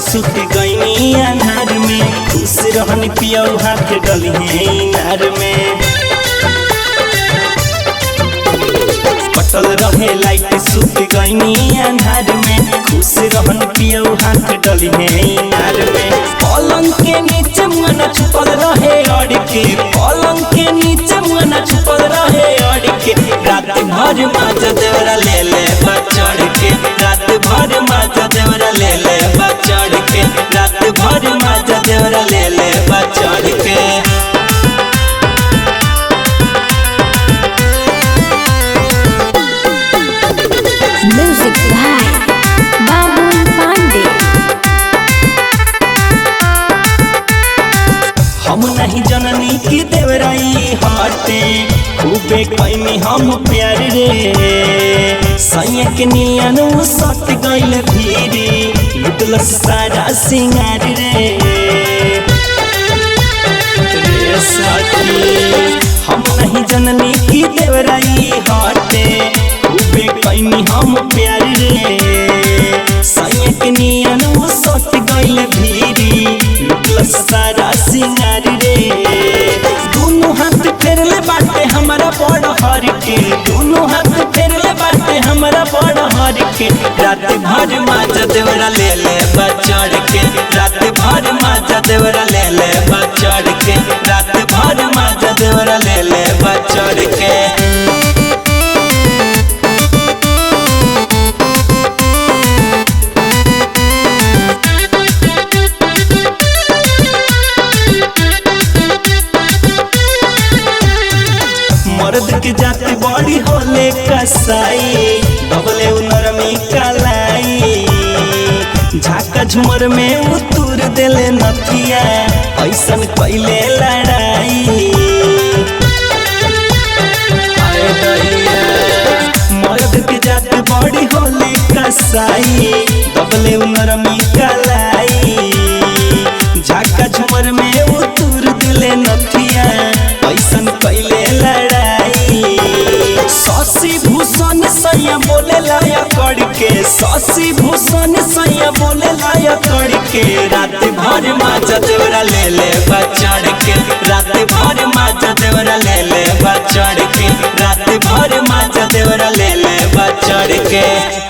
सुत गईनी अन्हार में, खुश रहन पियऊ हाथ डलिहे इनार में। कटल रहे लाइट सुत गईनी अन्हार में, खुश रहन पियऊ हाथ डलिहे इनार में। पलंग के नीचे मुना छुपल रहे अड़ के, पलंग के नीचे मुना छुपल रहे अड़ के। रात भर माज देवरा ले ले बचड़ के, रात भर माज देवरा ले ले बचड़ के, रात भर माज देवरा ले ले बचड़ के। म्यूजिक बाय बाबुल पांडे। हम नहीं जननी की देवराई हटे, खूबे कैनी हम प्यार रे। सैया के नियन सट गइल भीरी, लुटल सारा सिंगार रे। हम नहीं जननी की देवराई हटे, खूबे कैनी हम प्यार रे। सैया के नियन सट गइल भीरी, लुटल सारा सिंगार रे। दोनों हाथ फेरले बाटे हमारा बड़ हर के, दोनों हाथ फेरले बाटे हमारा बड़ हर के। रात भर माज देवरा ले ले बचड़ के, रात भर माज देवरा ले ले बचड़ के, रात भर माज देवरा ले ले बचड़ के। मर्द के जाति बड़ी होले कसाई, डबले नरमी कलाई। झाका झुमर में उतुर देले नथिया, ऐसन कैले लड़ाई। मर्द के जाति बड़ी होले कसाई, डबले नरमी कलाई। झाका झुमर में उतुर देले नथिया, ऐसन कैले लड़ाई। शशि भूषण सैया बोले लाया करके, शशि भूषण सैया बोले लाया करके। रात भर माजा देवरा ले ले बचड़ के, रात भर माजा देवरा ले ले बचड़ के, रात भर माजा देवरा ले ले बचड़ के।